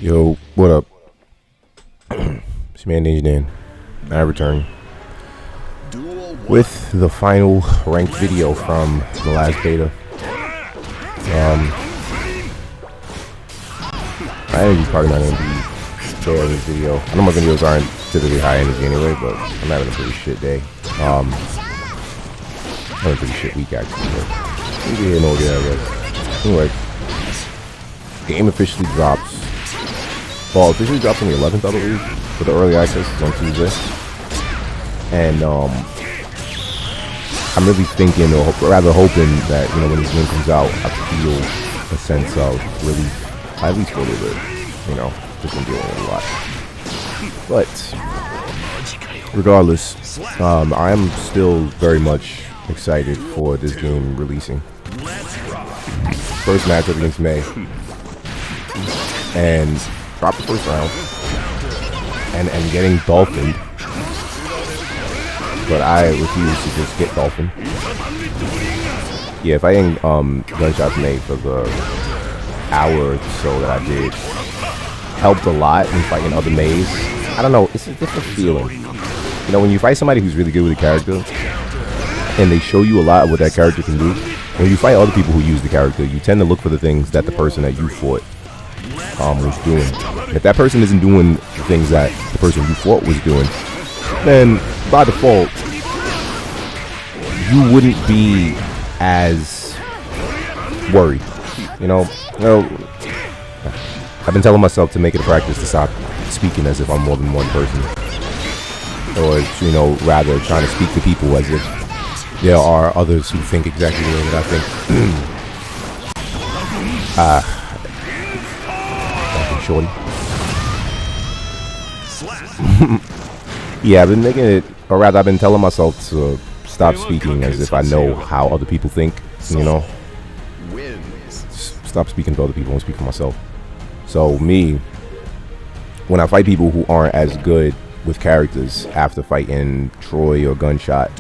Yo, what up? It's man Ninja Dan. I return with the final ranked video from the last beta. My energy's probably not going to be there in this video. I know my videos aren't typically high energy anyway, but I'm having a pretty shit day. Having a pretty shit week actually, but maybe here no there, I guess. Anyway, game officially drops. Well, officially drops on the 11th, I believe, for the early access is on Tuesday. And I'm really thinking, or rather hoping that, you know, when this game comes out, I feel a sense of relief, at least for a little bit, you know, just been dealing with a lot. But regardless, I am still very much excited for this game releasing. First matchup against May, and drop the first round, and getting dolphined. But I refuse to just get dolphined. Yeah, if I ain't gunshots made for the hour or so that I did, helped a lot in fighting other Mays. I don't know, it's a different feeling. You know, when you fight somebody who's really good with a character, and they show you a lot of what that character can do, when you fight other people who use the character, you tend to look for the things that the person that you fought was doing. If that person isn't doing the things that the person you fought was doing, then by default, you wouldn't be as worried. You know, I've been telling myself to make it a practice to stop speaking as if I'm more than one person, or you know, rather trying to speak to people as if there are others who think exactly the way that I think. Shorty. Yeah, I've been making it, or rather I've been telling myself to stop speaking as if I know how other people think, you know. Stop speaking to other people and speak for myself. So me, when I fight people who aren't as good with characters after fighting Troy or Gunshot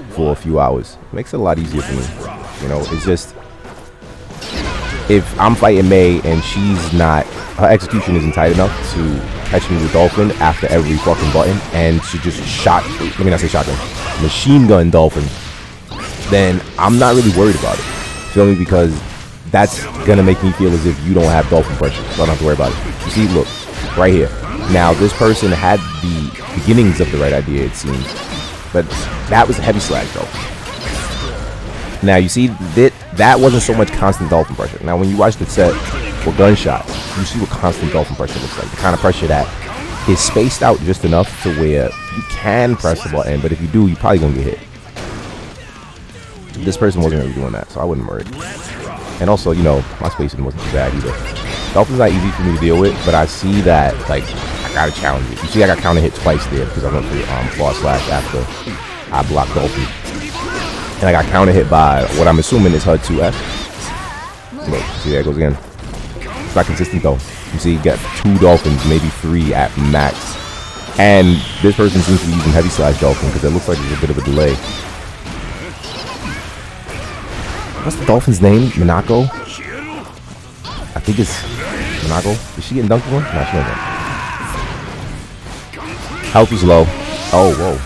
for a few hours, it makes it a lot easier for me. You know, it's just, if I'm fighting May and she's not, her execution isn't tight enough to catch me with Dolphin after every fucking button, and she just machine gun Dolphin, then I'm not really worried about it. Feel me? Because that's gonna make me feel as if you don't have Dolphin pressure, so I don't have to worry about it. You see, look, right here. Now, this person had the beginnings of the right idea, it seems, but that was a heavy slag Dolphin. Now, you see, that wasn't so much constant Dolphin pressure. Now, when you watch the set for Gunshot, you see what constant Dolphin pressure looks like. The kind of pressure that is spaced out just enough to where you can press the button, but if you do, you're probably going to get hit. This person wasn't really doing that, so I wasn't worried. And also, you know, my spacing wasn't too bad either. Dolphin's not easy for me to deal with, but I see that, like, I got to challenge it. You see, I got counter hit twice there because I went for forward slash after I blocked Dolphin. And I got counter hit by what I'm assuming is HUD 2F. Look, see, there it goes again. It's not consistent though. You see, you got 2 Dolphins, maybe 3 at max. And this person seems to be using heavy slash Dolphin because it looks like there's a bit of a delay. What's the Dolphin's name? Minako? I think it's Minako. Is she getting dunked on? No, she not. Health is low. Oh, whoa.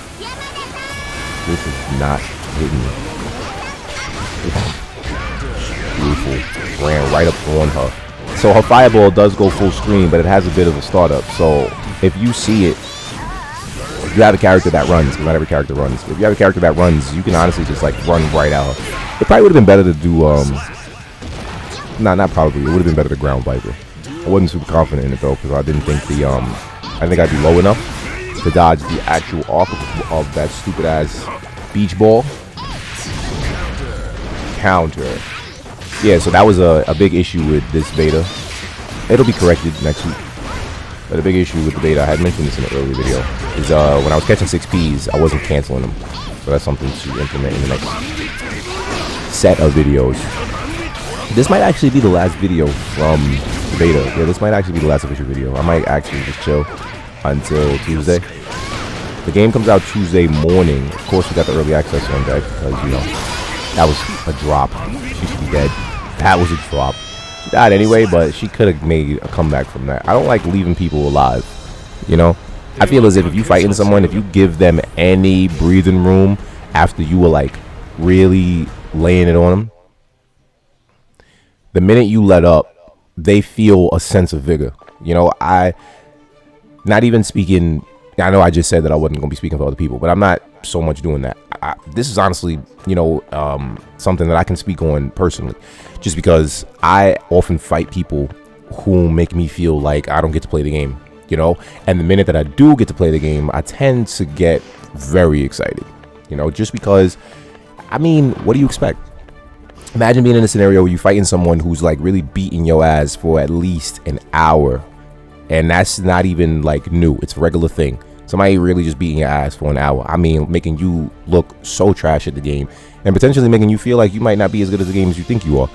This is not hitting me. Beautiful. Ran right up on her. So her fireball does go full screen, but it has a bit of a startup. So if you see it, if you have a character that runs, because not every character runs, but if you have a character that runs, you can honestly just like run right at her. It probably would have been better to do, not probably, it would have been better to ground Viper. I wasn't super confident in it though, because I didn't think I think I'd be low enough to dodge the actual arc of that stupid ass beach ball. Counter. Yeah, so that was a big issue with this beta. It'll be corrected next week. But a big issue with the beta, I had mentioned this in an earlier video, is when I was catching 6Ps, I wasn't canceling them. So that's something to implement in the next set of videos. This might actually be the last video from the beta. Yeah, this might actually be the last official video. I might actually just chill until Tuesday. The game comes out Tuesday morning. Of course, we got the early access on deck because, you know, that was a drop. She should be dead. That was a drop. She died anyway, but she could have made a comeback from that. I don't like leaving people alive, you know? I feel as if you fighting someone, if you give them any breathing room after you were like really laying it on them, the minute you let up, they feel a sense of vigor. You know, not even speaking, I know I just said that I wasn't going to be speaking for other people, but I'm not so much doing that. This is honestly, you know, something that I can speak on personally, just because I often fight people who make me feel like I don't get to play the game, you know, and the minute that I do get to play the game, I tend to get very excited, you know, just because, I mean, what do you expect? Imagine being in a scenario where you're fighting someone who's like really beating your ass for at least an hour, and that's not even like new, it's a regular thing. Somebody really just beating your ass for an hour. I mean, making you look so trash at the game and potentially making you feel like you might not be as good at the game as you think you are.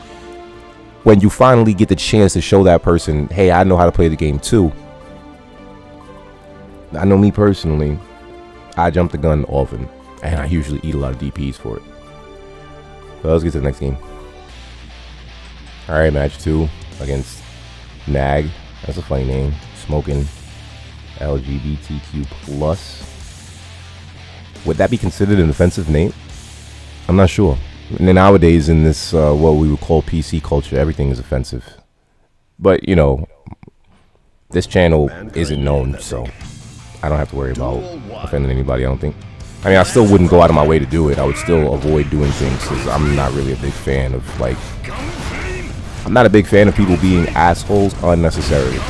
When you finally get the chance to show that person, hey, I know how to play the game too. I know me personally, I jump the gun often, and I usually eat a lot of DPs for it. So let's get to the next game. All right, match 2 against Nag. That's a funny name. Smoking LGBTQ plus. Would that be considered an offensive name? I'm not sure. And then nowadays in this what we would call PC culture, everything is offensive. But you know, this channel isn't known, so I don't have to worry about offending anybody, I don't think. I mean, I still wouldn't go out of my way to do it. I would still avoid doing things because I'm not really a big fan of, like, I'm not a big fan of people being assholes unnecessarily,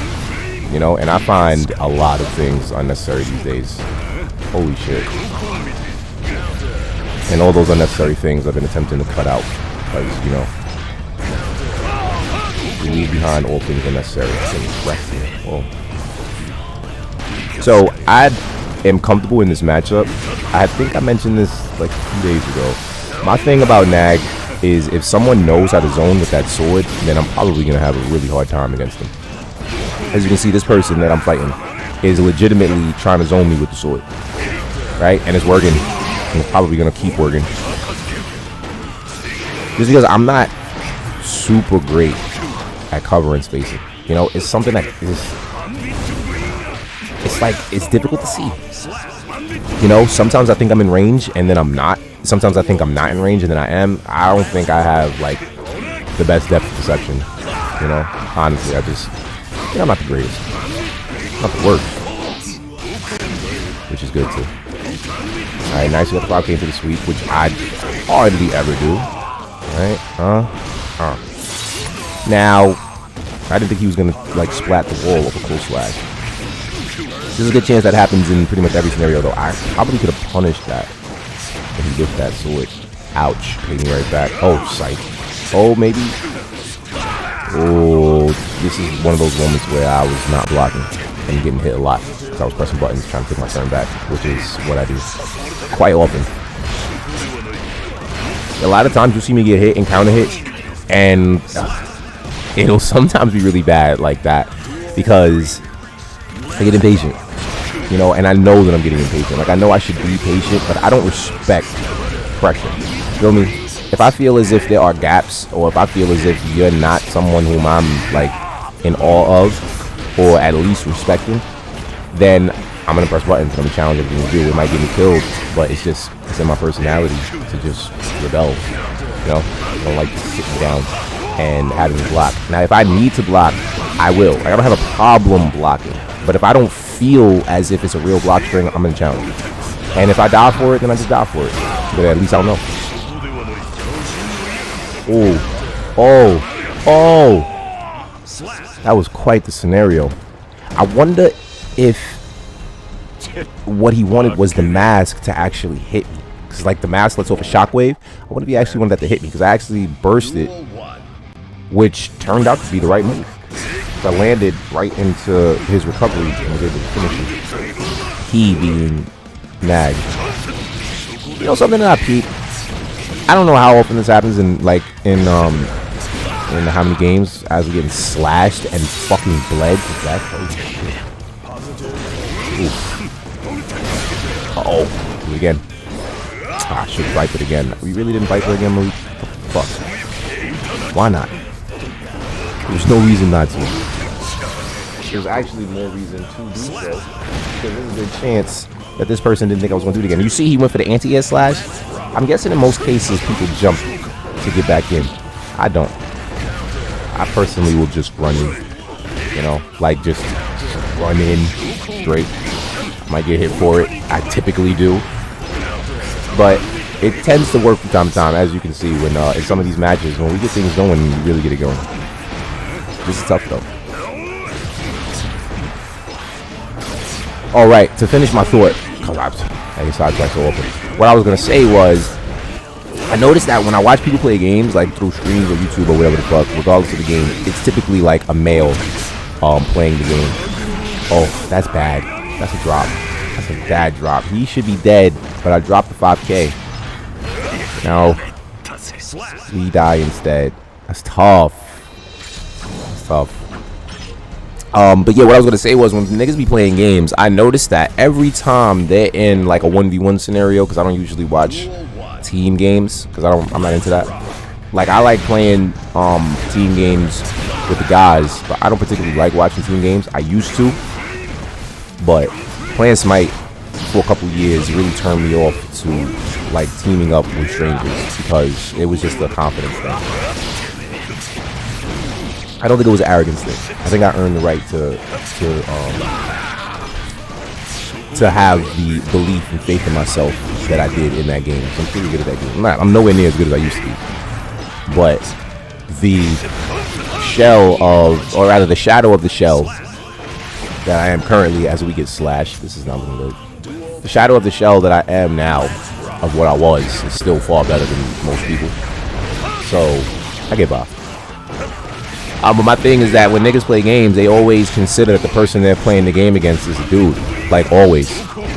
you know? And I find a lot of things unnecessary these days. Holy shit. And all those unnecessary things I've been attempting to cut out because, you know, we leave behind all things unnecessary. Well, so I am comfortable in this matchup. I think I mentioned this like 2 days ago. My thing about Nag is if someone knows how to zone with that sword, then I'm probably going to have a really hard time against them. As you can see, this person that I'm fighting is legitimately trying to zone me with the sword, right? And it's working, and it's probably going to keep working. Just because I'm not super great at covering spacing, you know, it's something that is, it's like, it's difficult to see. You know, sometimes I think I'm in range and then I'm not. Sometimes I think I'm not in range and then I am. I don't think I have like the best depth of perception. You know, honestly, I just, you know, I'm not the greatest. Not the worst. Which is good too. Alright, nice. We got the 5K into the sweep, which I hardly ever do. Alright, now, I didn't think he was gonna like splat the wall with a cool slash. There's a good chance that happens in pretty much every scenario, though. I probably could have punished that if he whipped that sword. Ouch. Paid me right back. Oh, psych. Oh, maybe. Oh, this is one of those moments where I was not blocking and getting hit a lot. So I was pressing buttons trying to take my turn back, which is what I do quite often. A lot of times you'll see me get hit and counter hit, and it'll sometimes be really bad like that because I get impatient, you know, and I know that I'm getting impatient. Like, I know I should be patient, but I don't respect pressure. Feel me? If I feel as if there are gaps, or if I feel as if you're not someone whom I'm, like, in awe of, or at least respecting, then I'm going to press buttons and I'm challenging everything to do. It might get me killed, but it's just, it's in my personality to just rebel, you know? I don't like just sitting down and having to block. Now, if I need to block, I will. Like, I don't have a problem blocking. But if I don't feel as if it's a real block string, I'm going to challenge it. And if I die for it, then I just die for it. But at least I'll know. Oh. That was quite the scenario. I wonder if what he wanted was the mask to actually hit me. Because, like, the mask lets off a shockwave. I wonder if he actually wanted that to hit me. Because I actually burst it, which turned out to be the right move. I landed right into his recovery and was able to finish it. He being Nag. You know something that I peep? I don't know how often this happens in like in how many games as we're getting slashed and fucking bled to death. Holy shit. Uh-oh. Do it again. I should vipe it again. We really didn't vipe it again, Malik? Fuck. Why not? There's no reason not to. There's actually more reason to do so, because there's a good chance that this person didn't think I was going to do it again. You see he went for the anti-air slash? I'm guessing in most cases people jump to get back in. I don't. I personally will just run in. You know, like just run in straight. Might get hit for it. I typically do. But it tends to work from time to time, as you can see when in some of these matches, when we get things going, we really get it going. This is tough though. All right, to finish my thought, because I get sidetracked so often. What I was gonna say was, I noticed that when I watch people play games, like through streams or YouTube or whatever the fuck, regardless of the game, it's typically like a male playing the game. Oh, that's bad. That's a drop. That's a bad drop. He should be dead, but I dropped the 5K. Now we die instead. That's tough. That's tough. But yeah, what I was gonna say was, when niggas be playing games, I noticed that every time they're in like a 1v1 scenario, because I don't usually watch team games, because I'm not into that. Like, I like playing team games with the guys, but I don't particularly like watching team games. I used to, but playing Smite for a couple years really turned me off to like teaming up with strangers, because it was just a confidence thing. I don't think it was an arrogance thing. I think I earned the right to have the belief and faith in myself that I did in that game. So I'm pretty good at that game. I'm nowhere near as good as I used to be. But the shell of, or rather the shadow of the shell that I am currently, as we get slashed, this is not looking good. The shadow of the shell that I am now of what I was is still far better than most people. So I get by. But my thing is that when niggas play games, they always consider that the person they're playing the game against is a dude. Like, always.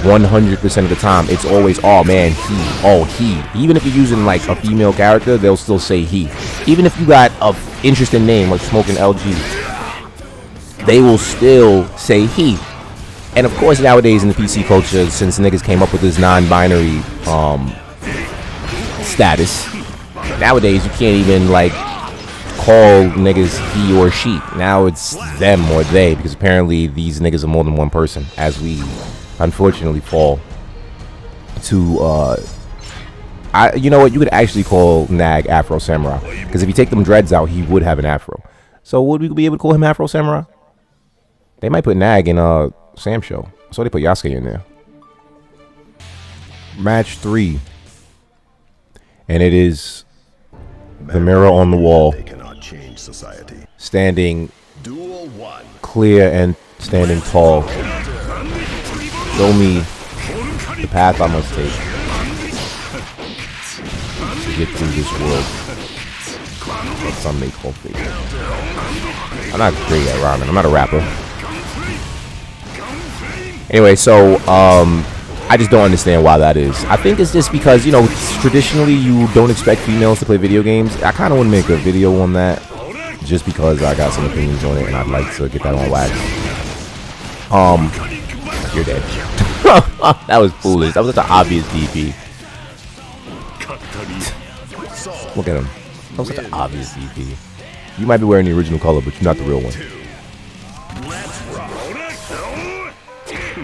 100% of the time, it's always, oh man, he, oh he. Even if you're using like a female character, they'll still say he. Even if you got a interesting name like Smoking LG, they will still say he. And of course, nowadays in the PC culture, since niggas came up with this non-binary status, nowadays you can't even like call niggas he or she. Now it's them or they, because apparently these niggas are more than one person, as we unfortunately fall to you know what, you could actually call Nag Afro Samurai, because if you take them dreads out, he would have an afro. So would we be able to call him Afro Samurai? They might put Nag in Sam Show, so they put Yasuke in there. Match 3, and it is the mirror on the wall, standing clear and standing tall. Show me the path I must take to get through this world that some may call fate. I'm not great at rhyming. I'm not a rapper. Anyway, so I just don't understand why that is. I think it's just because, you know, traditionally you don't expect females to play video games. I kind of want to make a video on that, just because I got some opinions on it and I'd like to get that on wax. You're dead. That was foolish. That was such an obvious DP. Look at him. That was such an obvious DP. You might be wearing the original color, but you're not the real one.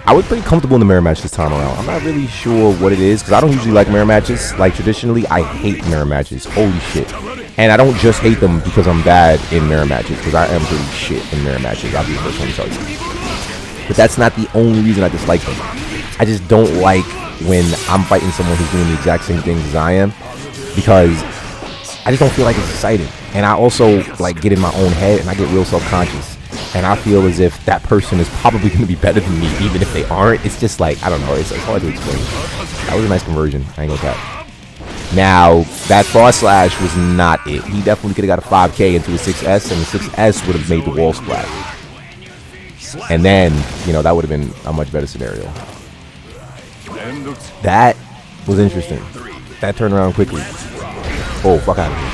I was pretty comfortable in the mirror match this time around. I'm not really sure what it is, because I don't usually like mirror matches. Like, traditionally, I hate mirror matches. Holy shit. And I don't just hate them because I'm bad in mirror matches, because I am pretty shit in mirror matches. I'll be the first one to tell you. But that's not the only reason I dislike them. I just don't like when I'm fighting someone who's doing the exact same things as I am, because I just don't feel like it's exciting. And I also like get in my own head and I get real self-conscious. And I feel as if that person is probably going to be better than me, even if they aren't. It's just like, I don't know. It's hard to explain. That was a nice conversion. I ain't gonna cap. Now, that far slash was not it. He definitely could have got a 5K into a 6S, and the 6S would have made the wall splat. And then, you know, that would have been a much better scenario. That was interesting. That turned around quickly. Oh, fuck out of here.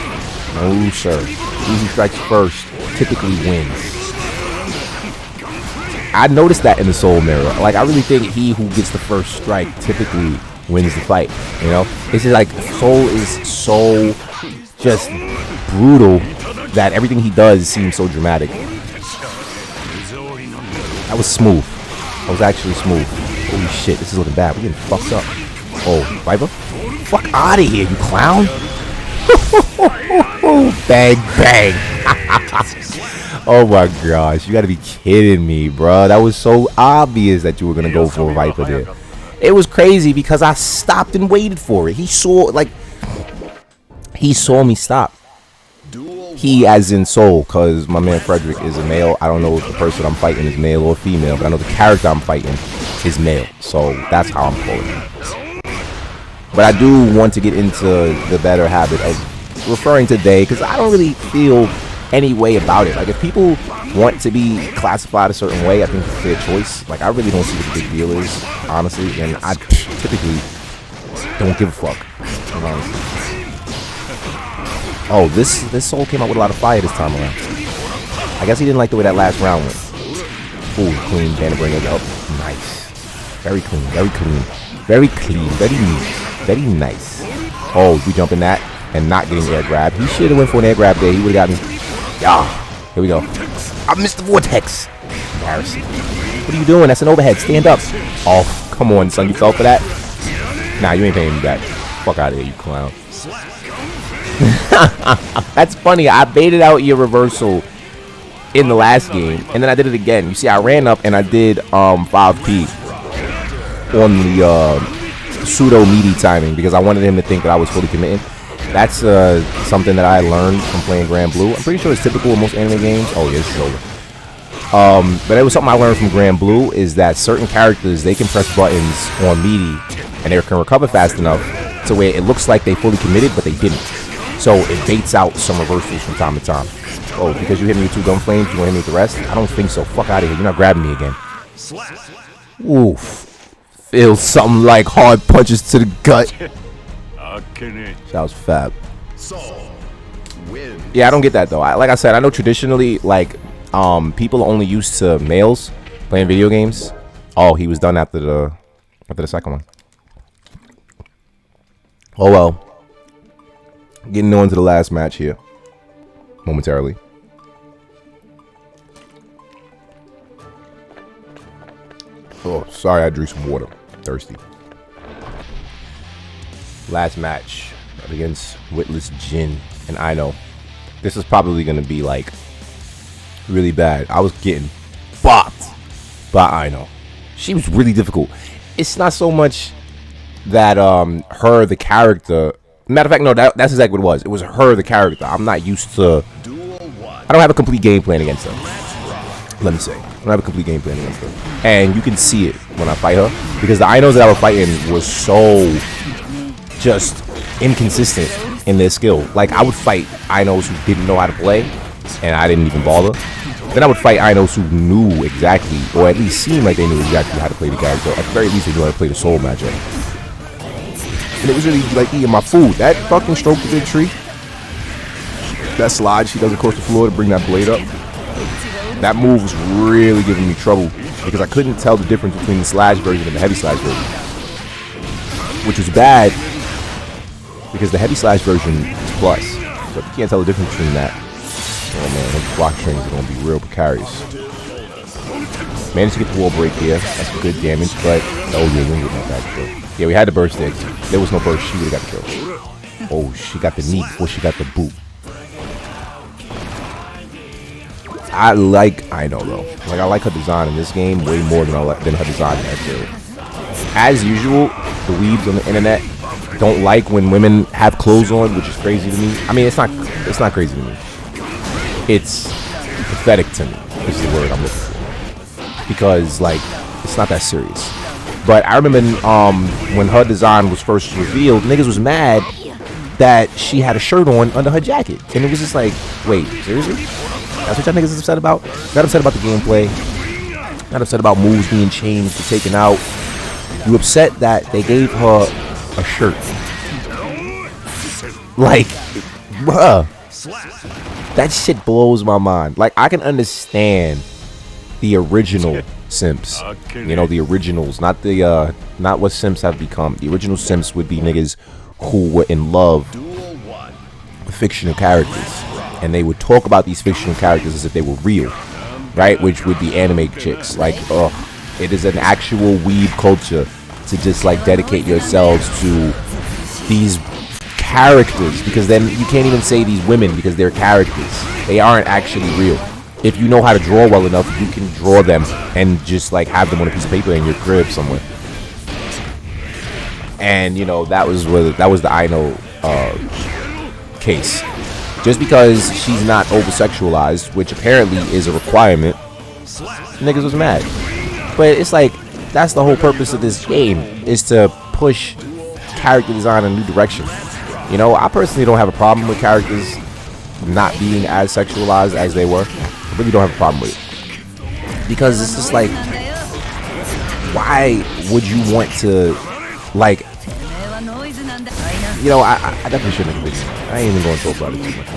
No, sir. He who strikes first typically wins. I noticed that in the Soul Mirror. Like, I really think he who gets the first strike typically wins the fight. You know? It's just like, Soul is so just brutal that everything he does seems so dramatic. That was smooth. That was actually smooth. Holy shit, this is looking bad. We're getting fucked up. Oh, Viper? Fuck out of here, you clown. Bang, bang. Oh my gosh, you gotta be kidding me, bro. That was so obvious that you were gonna go for a Viper there. It was crazy because I stopped and waited for it. He saw me stop. He as in soul, because my man Frederick is a male. I don't know if the person I'm fighting is male or female, but I know the character I'm fighting is male. So that's how I'm calling it. But I do want to get into the better habit of referring to they, because I don't really feel any way about it. Like, if people want to be classified a certain way, I think it's their choice. Like, I really don't see what the big deal is, honestly, and I typically don't give a fuck, honestly. Oh, this soul came out with a lot of fire this time around. I guess he didn't like the way that last round went. Ooh, clean, Banner bring it up. Nice. Very clean, very clean. Very clean, very neat, very nice. Oh, we jumping that and not getting air grab. He should have went for an air grab there. He would have got me. Yeah, here we go. I missed the vortex. Embarrassing. What are you doing? That's an overhead. Stand up. Oh, come on, son. You fell for that? Nah, you ain't paying me back. Fuck out of here, you clown. That's funny. I baited out your reversal in the last game, and then I did it again. You see, I ran up and I did 5P on the pseudo meaty timing because I wanted him to think that I was fully committing. That's something that I learned from playing Grand Blue. I'm pretty sure it's typical in most anime games. Oh yeah, this is over. But it was something I learned from Grand Blue, is that certain characters, they can press buttons on meaty and they can recover fast enough to where it looks like they fully committed, but they didn't. So it baits out some reversals from time to time. Oh, because you hit me with 2 gun flames, you want to hit me with the rest? I don't think so. Fuck out of here. You're not grabbing me again. Oof. Feels something like hard punches to the gut. That was fab. Yeah, I don't get that though. Like I said, I know traditionally, like, people are only used to males playing video games. Oh, he was done after the second one. Oh well. Getting on to the last match here momentarily. Oh, sorry, I drew some water. Thirsty. Last match against Witless Jin and Aino. This is probably going to be like really bad. I was getting bopped by Aino. She was really difficult. It's not so much that her, the character. Matter of fact, no, that's exactly what it was. It was her, the character. I'm not used to. I don't have a complete game plan against her. Let me say, I don't have a complete game plan against her, and you can see it when I fight her because the Ainos that I was fighting was so just inconsistent in their skill. Like, I would fight Ainos who didn't know how to play, and I didn't even bother. Then I would fight Ainos who knew exactly, or at least seemed like they knew exactly how to play the character. At the very least, they knew how to play the soul matchup. And it was really like eating my food. That fucking stroke the big tree. That slide she does across the floor to bring that blade up. That move was really giving me trouble because I couldn't tell the difference between the slash version and the heavy slash version. Which was bad because the heavy slash version is plus. So if you can't tell the difference between that, oh man, those block strings are going to be real precarious. Managed to get the wall break here. That's some good damage, but oh yeah, we didn't get that back kill. Yeah, we had the burst there. If there was no burst, she would have got the kill. Oh, she got the knee before she got the boot. I like Aino though. Like, I like her design in this game way more than her design in that too. As usual, the weebs on the internet don't like when women have clothes on, which is crazy to me. I mean, it's not crazy to me. It's pathetic to me. Is the word I'm looking for. Because like, it's not that serious. But I remember when her design was first revealed, niggas was mad that she had a shirt on under her jacket, and it was just like, wait, seriously? That's what y'all niggas is upset about? Not upset about the gameplay. Not upset about moves being changed or taken out. You upset that they gave her a shirt. Like, bruh. That shit blows my mind. Like, I can understand the original simps. You know, the originals. Not what simps have become. The original simps would be niggas who were in love fictional characters, and they would talk about these fictional characters as if they were real, right? Which would be anime chicks. Like, it is an actual weeb culture to just like dedicate yourselves to these characters, because then you can't even say these women because they're characters. They aren't actually real. If you know how to draw well enough, you can draw them and just like have them on a piece of paper in your crib somewhere. And you know, that was the I know case. Just because she's not over sexualized, which apparently is a requirement, niggas was mad. But it's like, that's the whole purpose of this game, is to push character design in a new direction. You know, I personally don't have a problem with characters not being as sexualized as they were. I really don't have a problem with it, because it's just like, why would you want to, like, you know, I definitely shouldn't have been. I ain't even going to talk about it too much,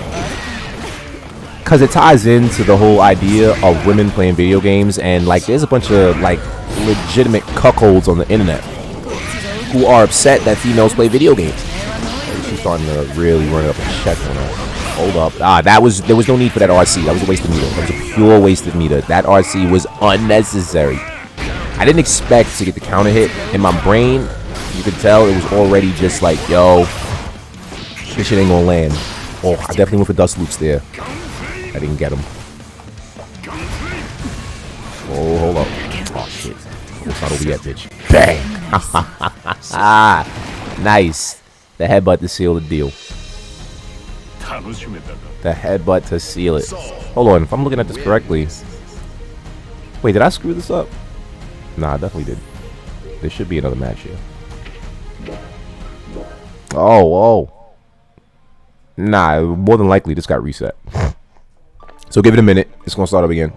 because it ties into the whole idea of women playing video games. And like, there's a bunch of like legitimate cuckolds on the internet who are upset that females play video games. She's starting to really run up and check on us. Hold up. There was no need for that RC. That was a wasted meter. That was a pure wasted meter. That RC was unnecessary. I didn't expect to get the counter hit. In my brain, you could tell it was already just like, yo, this shit ain't gonna land. Oh, I definitely went for dust loops there. I didn't get him. Oh, hold up. Oh, shit. That's not over yet, bitch. Bang! Nice. The headbutt to seal the deal. The headbutt to seal it. Hold on, if I'm looking at this correctly. Wait, did I screw this up? Nah, I definitely did. There should be another match here. Oh. Nah, more than likely this got reset. So give it a minute. It's gonna start up again.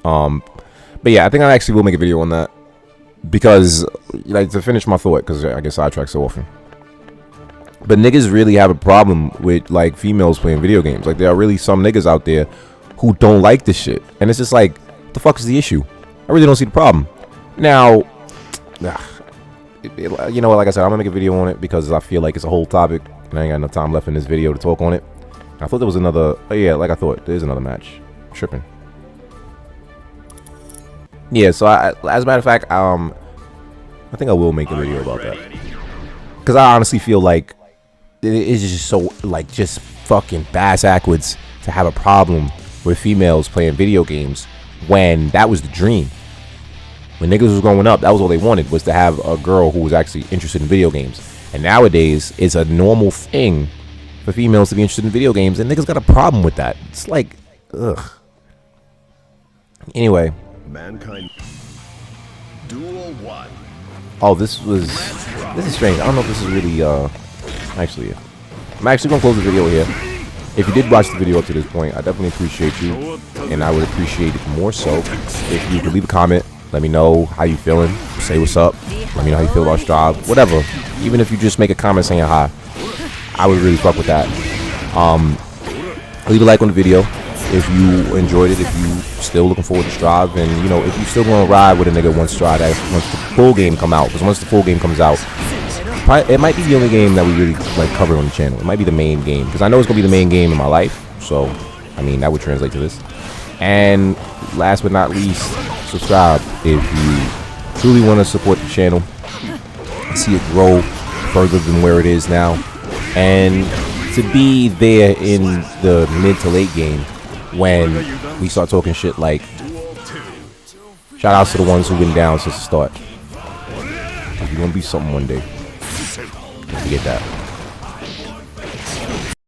But yeah, I think I actually will make a video on that, because, like, to finish my thought, because I get sidetracked so often. But niggas really have a problem with like females playing video games. Like, there are really some niggas out there who don't like this shit, and it's just like, what the fuck is the issue? I really don't see the problem. Now, you know what? Like I said, I'm gonna make a video on it because I feel like it's a whole topic, and I ain't got enough time left in this video to talk on it. I thought there was another. Oh yeah, like I thought, there's another match. I'm tripping. Yeah. So as a matter of fact, I think I will make a video about that, because I honestly feel like it is just so, like, just fucking bass backwards to have a problem with females playing video games when that was the dream. When niggas was growing up, that was all they wanted, was to have a girl who was actually interested in video games. And nowadays, it's a normal thing for females to be interested in video games, and niggas got a problem with that. It's like, ugh. Anyway. Mankind. Duel 1. Oh, this is strange. I don't know if this is really, actually, I'm actually gonna close the video here. If you did watch the video up to this point, I definitely appreciate you, and I would appreciate it more so if you could leave a comment. Let me know how you feeling. Say what's up. Let me know how you feel about Strive. Whatever. Even if you just make a comment saying hi, I would really fuck with that. Leave a like on the video if you enjoyed it. If you still looking forward to Strive, and you know, if you still gonna ride with a nigga once Strive, once the full game come out. Because once the full game comes out, it might be the only game that we really like cover on the channel. It might be the main game, because I know it's gonna be the main game in my life. So, I mean, that would translate to this. And last but not least, subscribe if you truly want to support the channel, see it grow further than where it is now, and to be there in the mid to late game when we start talking shit. Like, shout outs to the ones who've been down since the start. You're gonna be something one day. Don't forget that.